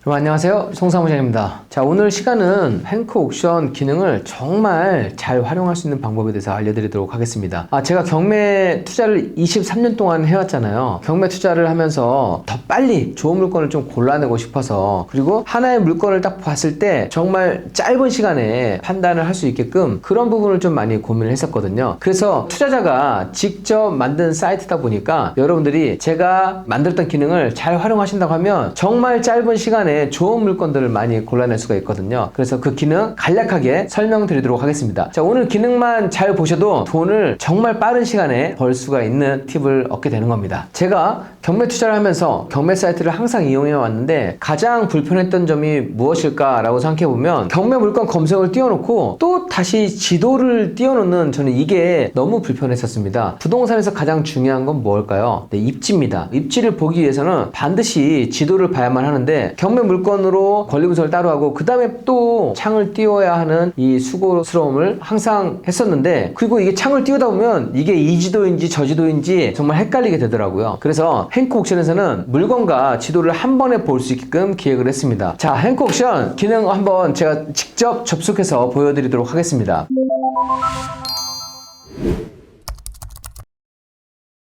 여러분 안녕하세요, 송사무장입니다. 자, 오늘 시간은 행크 옥션 기능을 정말 잘 활용할 수 있는 방법에 대해서 알려드리도록 하겠습니다. 제가 경매 투자를 23년 동안 해왔잖아요. 경매 투자를 하면서 더 빨리 좋은 물건을 좀 골라내고 싶어서, 그리고 하나의 물건을 딱 봤을 때 정말 짧은 시간에 판단을 할 수 있게끔 그런 부분을 좀 많이 고민을 했었거든요. 그래서 투자자가 직접 만든 사이트다 보니까 여러분들이 제가 만들었던 기능을 잘 활용하신다고 하면 정말 짧은 시간에 좋은 물건들을 많이 골라낼 수가 있거든요. 그래서 그 기능 간략하게 설명드리도록 하겠습니다. 자, 오늘 기능만 잘 보셔도 돈을 정말 빠른 시간에 벌 수가 있는 팁을 얻게 되는 겁니다. 제가 경매 투자를 하면서 경매 사이트를 항상 이용해 왔는데 가장 불편했던 점이 무엇일까 라고 생각해 보면, 경매 물건 검색을 띄워놓고 또 다시 지도를 띄워놓는, 저는 이게 너무 불편했었습니다. 부동산에서 가장 중요한 건 뭘까요? 네, 입지입니다. 입지를 보기 위해서는 반드시 지도를 봐야만 하는데, 경매 물건으로 권리 분석을 따로 하고 그 다음에 또 창을 띄워야 하는 이 수고스러움을 항상 했었는데, 그리고 이게 창을 띄우다 보면 이게 이 지도인지 저 지도인지 정말 헷갈리게 되더라고요. 그래서 행크 옥션에서는 물건과 지도를 한 번에 볼 수 있게끔 기획을 했습니다. 자, 행크 옥션 기능 한번 제가 직접 접속해서 보여드리도록 하겠습니다.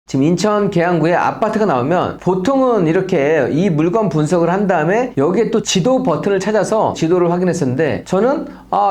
지금 인천 계양구에 아파트가 나오면 보통은 이렇게 이 물건 분석을 한 다음에 여기에 또 지도 버튼을 찾아서 지도를 확인했었는데, 저는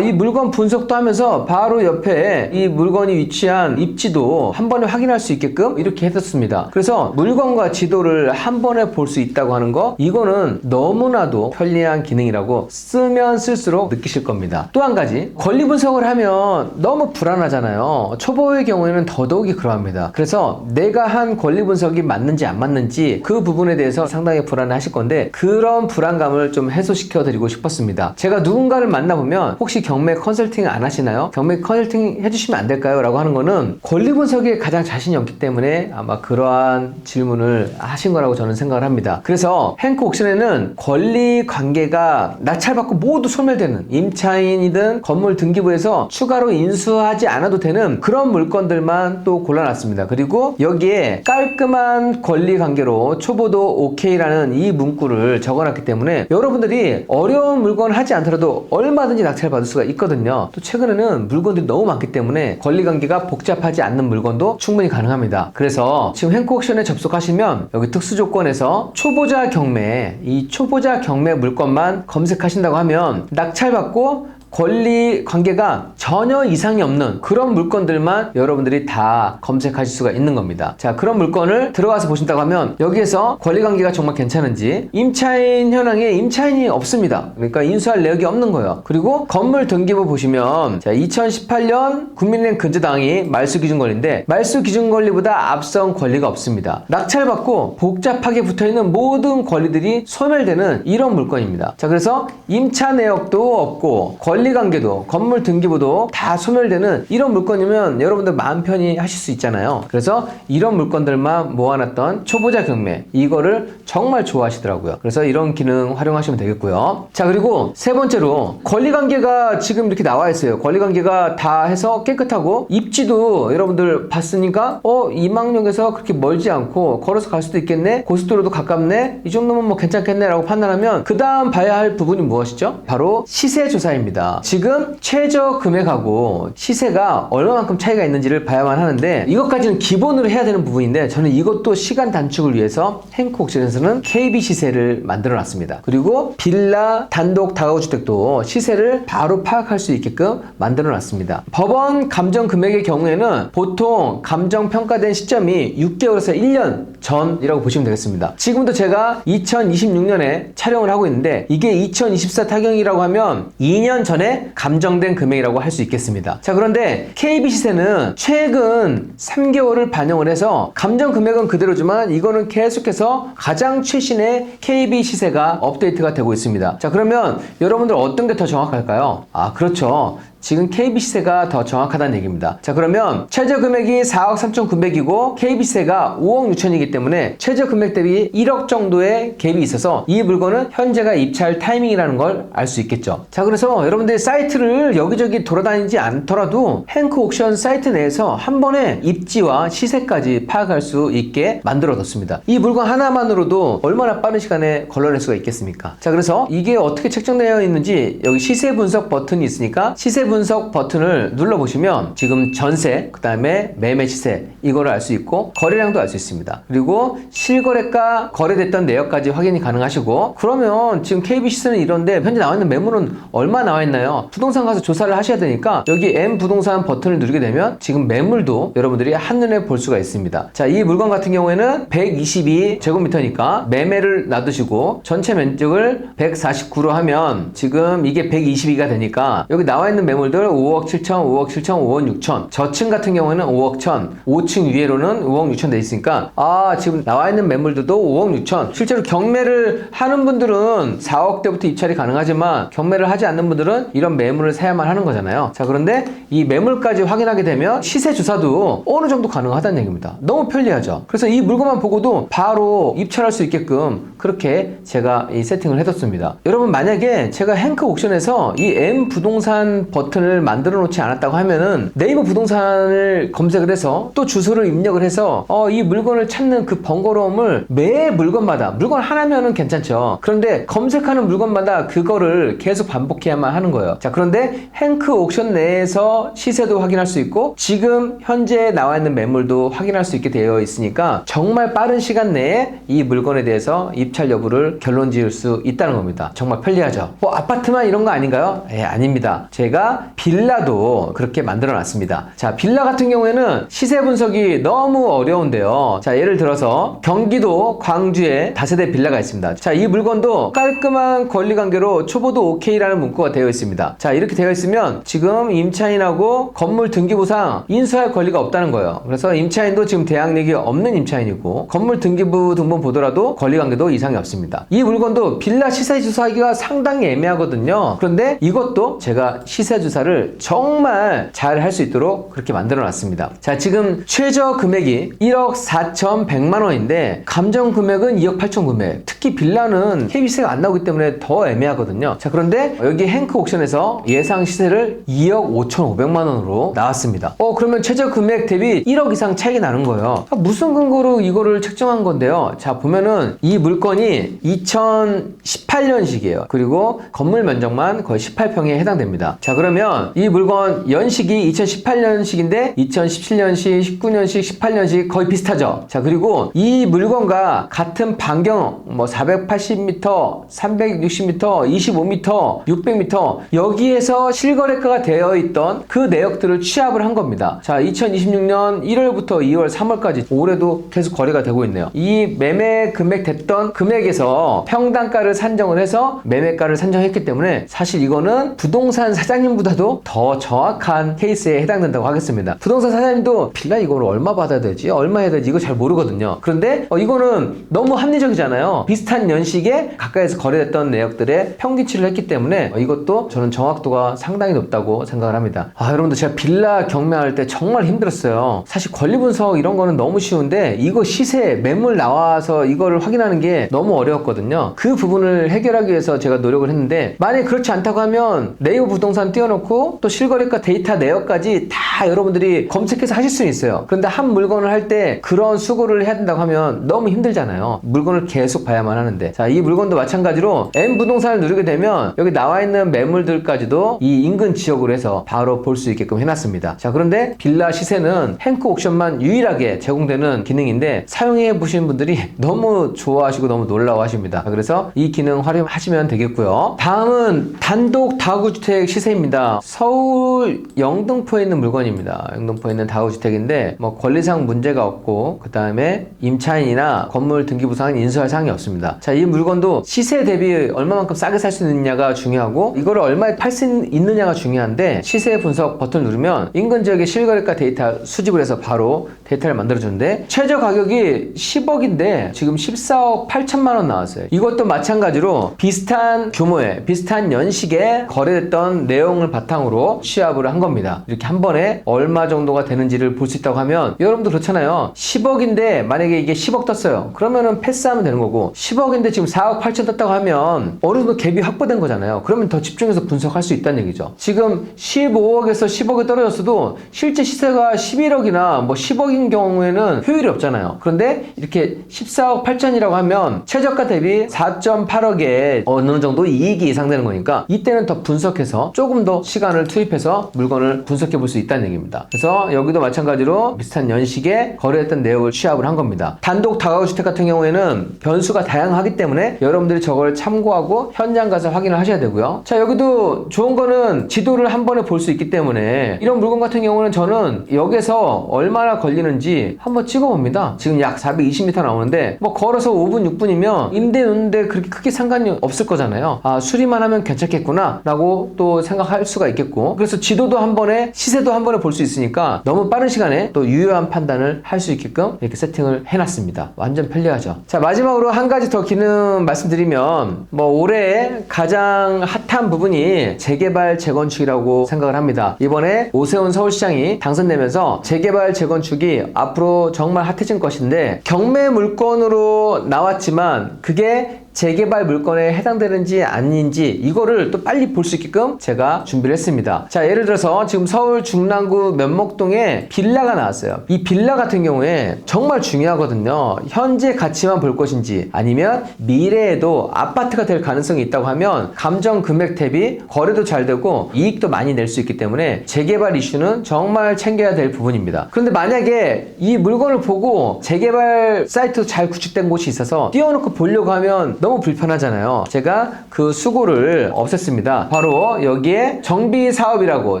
이 물건 분석도 하면서 바로 옆에 이 물건이 위치한 입지도 한 번에 확인할 수 있게끔 이렇게 했었습니다. 그래서 물건과 지도를 한 번에 볼 수 있다고 하는 거, 이거는 너무나도 편리한 기능이라고 쓰면 쓸수록 느끼실 겁니다. 또 한 가지, 권리 분석을 하면 너무 불안하잖아요. 초보의 경우에는 더더욱이 그러합니다. 그래서 내가 한 권리 분석이 맞는지 안 맞는지 그 부분에 대해서 상당히 불안해 하실 건데, 그런 불안감을 좀 해소시켜 드리고 싶었습니다. 제가 누군가를 만나보면 혹시 경매 컨설팅 안 하시나요? 경매 컨설팅 해주시면 안 될까요? 라고 하는 거는 권리 분석에 가장 자신이 없기 때문에 아마 그러한 질문을 하신 거라고 저는 생각을 합니다. 그래서 행크 옥션에는 권리 관계가 낙찰받고 모두 소멸되는, 임차인이든 건물 등기부에서 추가로 인수하지 않아도 되는 그런 물건들만 또 골라놨습니다. 그리고 여기에 깔끔한 권리 관계로 초보도 오케이라는 이 문구를 적어놨기 때문에 여러분들이 어려운 물건을 하지 않더라도 얼마든지 낙찰을 받을 수가 있거든요. 또 최근에는 물건들이 너무 많기 때문에 권리 관계가 복잡하지 않는 물건도 충분히 가능합니다. 그래서 지금 행크 옥션에 접속하시면 여기 특수 조건에서 초보자 경매, 이 초보자 경매 물건만 검색하신다고 하면 낙찰받고 권리 관계가 전혀 이상이 없는 그런 물건들만 여러분들이 다 검색하실 수가 있는 겁니다. 자, 그런 물건을 들어가서 보신다고 하면 여기에서 권리 관계가 정말 괜찮은지, 임차인 현황에 임차인이 없습니다. 그러니까 인수할 내역이 없는 거예요. 그리고 건물 등기부 보시면, 자, 2018년 국민은행 근저당이 말소 기준 권리인데 말소 기준 권리보다 앞선 권리가 없습니다. 낙찰받고 복잡하게 붙어있는 모든 권리들이 소멸되는 이런 물건입니다. 자, 그래서 임차 내역도 없고 권리관계도, 건물 등기부도 다 소멸되는 이런 물건이면 여러분들 마음 편히 하실 수 있잖아요. 그래서 이런 물건들만 모아놨던 초보자 경매, 이거를 정말 좋아하시더라고요. 그래서 이런 기능 활용하시면 되겠고요. 자, 그리고 세 번째로 권리관계가 지금 이렇게 나와 있어요. 권리관계가 다 해서 깨끗하고 입지도 여러분들 봤으니까 이망역에서 그렇게 멀지 않고 걸어서 갈 수도 있겠네, 고속도로도 가깝네, 이 정도면 뭐 괜찮겠네 라고 판단하면 그 다음 봐야 할 부분이 무엇이죠? 바로 시세 조사입니다. 지금 최저 금액하고 시세가 얼마만큼 차이가 있는지를 봐야만 하는데, 이것까지는 기본으로 해야 되는 부분인데, 저는 이것도 시간 단축을 위해서 행크 옥션에서는 KB 시세를 만들어 놨습니다. 그리고 빌라, 단독 다가구주택도 시세를 바로 파악할 수 있게끔 만들어 놨습니다. 법원 감정 금액의 경우에는 보통 감정 평가된 시점이 6개월에서 1년 전이라고 보시면 되겠습니다. 지금도 제가 2026년에 촬영을 하고 있는데, 이게 2024 타경이라고 하면 2년 전에 감정된 금액이라고 할 수 있겠습니다. 자, 그런데 KB 시세는 최근 3개월을 반영을 해서 감정 금액은 그대로지만 이거는 계속해서 가장 최신의 KB 시세가 업데이트가 되고 있습니다. 자, 그러면 여러분들 어떤 게 더 정확할까요? 그렇죠. 지금 KB 시세가 더 정확하다는 얘기입니다. 자, 그러면 최저 금액이 4억 3,900이고 KB 시세가 5억 6천이기 때문에 최저 금액 대비 1억 정도의 갭이 있어서 이 물건은 현재가 입찰 타이밍이라는 걸 알 수 있겠죠. 자, 그래서 여러분들 사이트를 여기저기 돌아다니지 않더라도 행크 옥션 사이트 내에서 한 번에 입지와 시세까지 파악할 수 있게 만들어뒀습니다. 이 물건 하나만으로도 얼마나 빠른 시간에 걸러낼 수가 있겠습니까? 자, 그래서 이게 어떻게 책정되어 있는지 여기 시세 분석 버튼이 있으니까 시세 분석 버튼을 눌러보시면 지금 전세, 그 다음에 매매 시세 이거를 알 수 있고 거래량도 알 수 있습니다. 그리고 실거래가 거래됐던 내역까지 확인이 가능하시고, 그러면 지금 KB 시세는 이런데 현재 나와 있는 매물은 얼마 나와 있나요? 부동산 가서 조사를 하셔야 되니까 여기 M 부동산 버튼을 누르게 되면 지금 매물도 여러분들이 한눈에 볼 수가 있습니다. 자, 이 물건 같은 경우에는 122제곱미터니까 매매를 놔두시고 전체 면적을 149로 하면 지금 이게 122가 되니까 여기 나와 있는 매물들 5억 7천, 5억 7천, 5억 6천, 저층 같은 경우에는 5억 1천, 5층 위에로는 5억 6천 돼 있으니까 지금 나와 있는 매물들도 5억 6천. 실제로 경매를 하는 분들은 4억대부터 입찰이 가능하지만 경매를 하지 않는 분들은 이런 매물을 사야만 하는 거잖아요. 자, 그런데 이 매물까지 확인하게 되면 시세 조사도 어느 정도 가능하다는 얘기입니다. 너무 편리하죠. 그래서 이 물건만 보고도 바로 입찰할 수 있게끔 그렇게 제가 이 세팅을 해뒀습니다. 여러분, 만약에 제가 행크 옥션에서 이 M 부동산 버튼을 만들어 놓지 않았다고 하면은 네이버 부동산을 검색을 해서 또 주소를 입력을 해서 이 물건을 찾는 그 번거로움을 매 물건마다, 물건 하나면은 괜찮죠. 그런데 검색하는 물건마다 그거를 계속 반복해야만 하는 거예요. 자, 그런데 행크 옥션 내에서 시세도 확인할 수 있고 지금 현재 나와 있는 매물도 확인할 수 있게 되어 있으니까 정말 빠른 시간 내에 이 물건에 대해서 입찰 여부를 결론 지을 수 있다는 겁니다. 정말 편리하죠. 아파트만 이런 거 아닌가요? 아닙니다. 제가 빌라도 그렇게 만들어 놨습니다. 자, 빌라 같은 경우에는 시세 분석이 너무 어려운데요. 자, 예를 들어서 경기도 광주에 다세대 빌라가 있습니다. 자, 이 물건도 깔끔한 권리관계로 초보도 OK라는 문구가 되어 있습니다. 자, 이렇게 되어 있으면 지금 임차인하고 건물 등기부상 인수할 권리가 없다는 거예요. 그래서 임차인도 지금 대항력이 없는 임차인이고 건물 등기부 등본 보더라도 권리관계도 이상이 없습니다. 이 물건도 빌라 시세 조사하기가 상당히 애매하거든요. 그런데 이것도 제가 시세 조사를 정말 잘 할 수 있도록 그렇게 만들어 놨습니다. 자, 지금 최저 금액이 1억 4,100만 원인데 감정 금액은 2억 8,900. 특히 빌라는 KB세가 안 나오기 때문에 더 애매하거든요. 자, 그런데 여기 행크 옥션에서 예상 시세를 2억 5,500만 원으로 나왔습니다. 그러면 최저 금액 대비 1억 이상 차이가 나는 거예요. 무슨 근거로 이거를 책정한 건데요. 자, 보면은 이 물건이 2018년식이에요. 그리고 건물 면적만 거의 18평에 해당됩니다. 자, 그러면 이 물건 연식이 2018년식인데 2017년식, 19년식, 18년식 거의 비슷하죠. 자, 그리고 이 물건과 같은 반경 480m, 360m, 25m, 600m 여기에서 실거래가가 되어 있던 그 내역들을 취합을 한 겁니다. 자, 2026년 1월부터 2월, 3월까지 올해도 계속 거래가 되고 있네요. 이 매매 금액 됐던 금액에서 평당가를 산정을 해서 매매가를 산정했기 때문에 사실 이거는 부동산 사장님보다도 더 정확한 케이스에 해당된다고 하겠습니다. 부동산 사장님도 빌라 이거를 얼마 받아야 되지? 얼마 해야 되지? 이거 잘 모르거든요. 그런데 이거는 너무 합리적이잖아요. 비슷한 연식에 가까이서 거래됐던 내역들의 평균치를 했기 때문에 이것도 저는 정확도가 상당히 높다고 생각을 합니다. 여러분들, 제가 빌라 경매할 때 정말 힘들었어요. 사실 권리 분석 이런 거는 너무 쉬운데 이거 시세, 매물 나와서 이거를 확인하는 게 너무 어려웠거든요. 그 부분을 해결하기 위해서 제가 노력을 했는데, 만약에 그렇지 않다고 하면 네이버 부동산 띄워놓고 또 실거래가 데이터 내역까지 다 여러분들이 검색해서 하실 수는 있어요. 그런데 한 물건을 할 때 그런 수고를 해야 된다고 하면 너무 힘들잖아요. 물건을 계속 봐야만 하는데. 자, 이 물건도 마찬가지로 M 부동산을 누르게 되면 여기 나와 있는 매물들까지도 이 인근 지역으로 해서 바로 볼 수 있게끔 해놨습니다. 자, 그런데 빌라 시세는 행크 옥션만 유일하게 제공되는 기능인데 사용해 보신 분들이 너무 좋아하시고 너무 놀라워 하십니다. 그래서 이 기능 활용하시면 되겠고요. 다음은 단독 다가구주택 시세입니다. 서울 영등포에 있는 물건입니다. 영등포에 있는 다가구주택인데 권리상 문제가 없고 그 다음에 임차인이나 건물 등기부상은 인수할 사항이 없습니다. 자, 이 물건도 시세 대비 얼마만큼 싸게 살 수 있느냐가 중요하고 이거를 얼마에 팔 수 있느냐가 중요한데, 시세 분석 버튼 누르면 인근 지역의 실거래가 데이터 수집을 해서 바로 데이터를 만들어주는데 최저 가격이 10억인데 지금 14억 8천만 원 나왔어요. 이것도 마찬가지로 비슷한 규모의 비슷한 연식에 거래됐던 내용을 물건을 바탕으로 취합을 한 겁니다. 이렇게 한 번에 얼마 정도가 되는지를 볼 수 있다고 하면, 여러분도 그렇잖아요. 10억인데 만약에 이게 10억 떴어요. 그러면은 패스하면 되는 거고, 10억인데 지금 4억 8천 떴다고 하면 어느 정도 갭이 확보된 거잖아요. 그러면 더 집중해서 분석할 수 있다는 얘기죠. 지금 15억에서 10억이 떨어졌어도 실제 시세가 11억이나 뭐 10억인 경우에는 효율이 없잖아요. 그런데 이렇게 14억 8천이라고 하면 최저가 대비 4.8억에 어느 정도 이익이 예상되는 거니까, 이때는 더 분석해서 조금 더 시간을 투입해서 물건을 분석해 볼 수 있다는 얘기입니다. 그래서 여기도 마찬가지로 비슷한 연식에 거래했던 내역을 취합을 한 겁니다. 단독 다가구 주택 같은 경우에는 변수가 다양하기 때문에 여러분들이 저걸 참고하고 현장 가서 확인을 하셔야 되고요. 자, 여기도 좋은 거는 지도를 한 번에 볼 수 있기 때문에 이런 물건 같은 경우는 저는 여기서 얼마나 걸리는지 한번 찍어봅니다. 지금 약 420m 나오는데 뭐 걸어서 5분 6분이면 임대 노는데 그렇게 크게 상관이 없을 거잖아요. 아, 수리만 하면 괜찮겠구나 라고 또 생각할 수가 있겠고, 그래서 지도도 한 번에, 시세도 한 번에 볼 수 있으니까 너무 빠른 시간에 또 유효한 판단을 할 수 있게끔 이렇게 세팅을 해놨습니다. 완전 편리하죠. 자, 마지막으로 한 가지 더 기능 말씀드리면, 뭐 올해 가장 핫한 부분이 재개발 재건축이라고 생각을 합니다. 이번에 오세훈 서울시장이 당선되면서 재개발 재건축이 앞으로 정말 핫해질 것인데, 경매 물건으로 나왔지만 그게 재개발 물건에 해당되는지 아닌지 이거를 또 빨리 볼 수 있게끔 제가 준비를 했습니다. 자, 예를 들어서 지금 서울 중랑구 면목동에 빌라가 나왔어요. 이 빌라 같은 경우에 정말 중요하거든요. 현재 가치만 볼 것인지 아니면 미래에도 아파트가 될 가능성이 있다고 하면 감정 금액 대비 거래도 잘 되고 이익도 많이 낼 수 있기 때문에 재개발 이슈는 정말 챙겨야 될 부분입니다. 그런데 만약에 이 물건을 보고 재개발 사이트도 잘 구축된 곳이 있어서 띄워놓고 보려고 하면 너무 불편하잖아요. 제가 그 수고를 없앴습니다. 바로 여기에 정비 사업이라고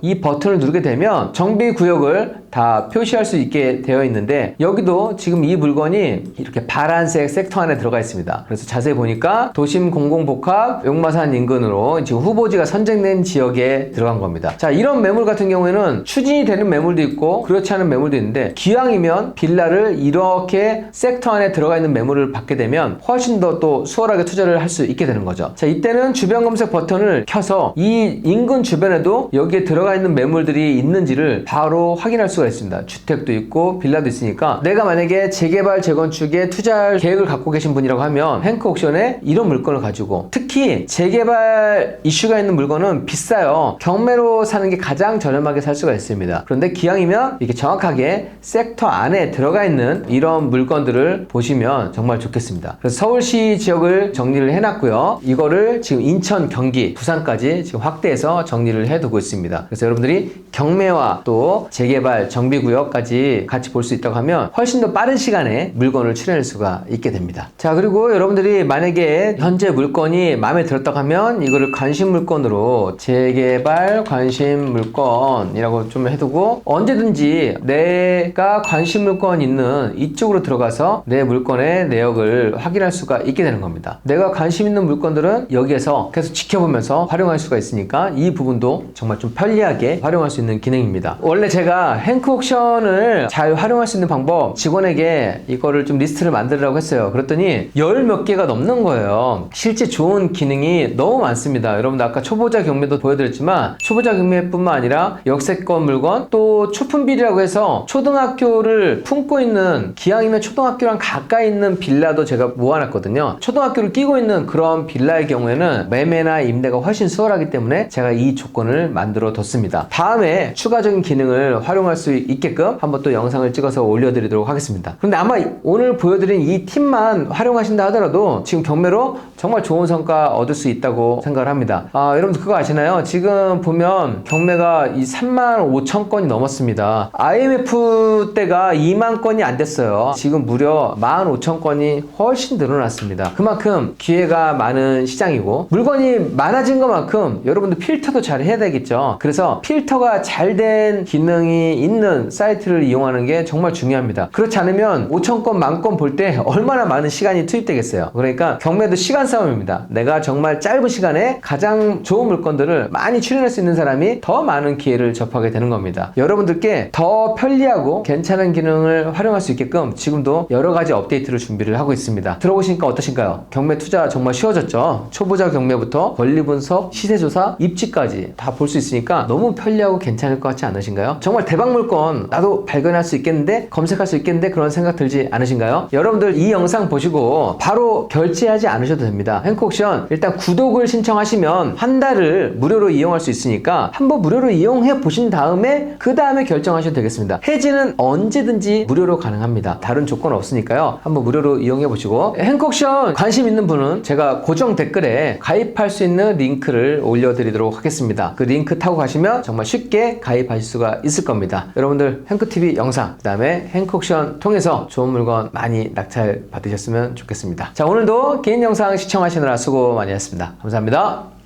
이 버튼을 누르게 되면 정비 구역을 다 표시할 수 있게 되어 있는데, 여기도 지금 이 물건이 이렇게 파란색 섹터 안에 들어가 있습니다. 그래서 자세히 보니까 도심 공공복합 용마산 인근으로 지금 후보지가 선정된 지역에 들어간 겁니다. 자, 이런 매물 같은 경우에는 추진이 되는 매물도 있고 그렇지 않은 매물도 있는데, 기왕이면 빌라를 이렇게 섹터 안에 들어가 있는 매물을 받게 되면 훨씬 더 또 수월하게 투자를 할 수 있게 되는 거죠. 자, 이때는 주변 검색 버튼을 켜서 이 인근 주변에도 여기에 들어가 있는 매물들이 있는지를 바로 확인할 수가 있습니다. 주택도 있고 빌라도 있으니까, 내가 만약에 재개발 재건축에 투자할 계획을 갖고 계신 분이라고 하면 행크옥션에 이런 물건을 가지고, 특히 재개발 이슈가 있는 물건은 비싸요. 경매로 사는 게 가장 저렴하게 살 수가 있습니다. 그런데 기왕이면 이렇게 정확하게 섹터 안에 들어가 있는 이런 물건들을 보시면 정말 좋겠습니다. 그래서 서울시 지역을 정리를 해놨고요. 이거를 지금 인천, 경기, 부산까지 지금 확대해서 정리를 해두고 있습니다. 그래서 여러분들이 경매와 또 재개발, 정비구역까지 같이 볼 수 있다고 하면 훨씬 더 빠른 시간에 물건을 출연할 수가 있게 됩니다. 자, 그리고 여러분들이 만약에 현재 물건이 마음에 들었다고 하면 이거를 관심 물건으로 재개발 관심 물건이라고 좀 해두고, 언제든지 내가 관심 물건 있는 이쪽으로 들어가서 내 물건의 내역을 확인할 수가 있게 되는 겁니다. 내가 관심 있는 물건들은 여기에서 계속 지켜보면서 활용할 수가 있으니까 이 부분도 정말 좀 편리하게 활용할 수 있는 기능입니다. 원래 제가 행크옥션을 잘 활용할 수 있는 방법, 직원에게 이거를 좀 리스트를 만들라고 했어요. 그랬더니 열 몇 개가 넘는 거예요. 실제 좋은 기능이 너무 많습니다. 여러분들 아까 초보자 경매도 보여드렸지만, 초보자 경매뿐만 아니라 역세권 물건, 또 초품빌이라고 해서 초등학교를 품고 있는, 기왕이면 초등학교랑 가까이 있는 빌라도 제가 모아놨거든요. 초등학교를 끼고 있는 그런 빌라의 경우에는 매매나 임대가 훨씬 수월하기 때문에 제가 이 조건을 만들어 뒀습니다. 다음에 추가적인 기능을 활용할 수 있게끔 한번 또 영상을 찍어서 올려드리도록 하겠습니다. 근데 아마 오늘 보여드린 이 팁만 활용하신다 하더라도 지금 경매로 정말 좋은 성과 얻을 수 있다고 생각을 합니다. 여러분들 그거 아시나요? 지금 보면 경매가 이 35,000건이 넘었습니다. IMF 때가 2만 건이 안 됐어요. 지금 무려 15,000건이 훨씬 늘어났습니다. 그만큼 기회가 많은 시장이고, 물건이 많아진 것만큼 여러분들 필터도 잘 해야 되겠죠. 그래서 필터가 잘 된 기능이 있는 사이트를 이용하는 게 정말 중요합니다. 그렇지 않으면 5,000건, 만건 볼 때 얼마나 많은 시간이 투입되겠어요. 그러니까 경매도 시간 싸움입니다. 내가 정말 짧은 시간에 가장 좋은 물건들을 많이 출연할 수 있는 사람이 더 많은 기회를 접하게 되는 겁니다. 여러분들께 더 편리하고 괜찮은 기능을 활용할 수 있게끔 지금도 여러 가지 업데이트를 준비를 하고 있습니다. 들어보시니까 어떠신가요? 경매 투자 정말 쉬워졌죠. 초보자 경매부터 권리 분석, 시세 조사, 입지까지 다 볼 수 있으니까 너무 편리하고 괜찮을 것 같지 않으신가요? 정말 대박 물건 나도 발견할 수 있겠는데, 검색할 수 있겠는데, 그런 생각 들지 않으신가요? 여러분들 이 영상 보시고 바로 결제하지 않으셔도 됩니다. 행콕션 일단 구독을 신청하시면 한 달을 무료로 이용할 수 있으니까 한번 무료로 이용해 보신 다음에 그 다음에 결정하셔도 되겠습니다. 해지는 언제든지 무료로 가능합니다. 다른 조건 없으니까요. 한번 무료로 이용해 보시고, 행콕션 관심 있는 분은 제가 고정 댓글에 가입할 수 있는 링크를 올려드리도록 하겠습니다. 그 링크 타고 가시면 정말 쉽게 가입하실 수가 있을 겁니다. 여러분들 행크TV 영상, 그 다음에 행콕션 통해서 좋은 물건 많이 낙찰 받으셨으면 좋겠습니다. 자, 오늘도 개인 영상 시청하시느라 수고 많이 했습니다. 감사합니다.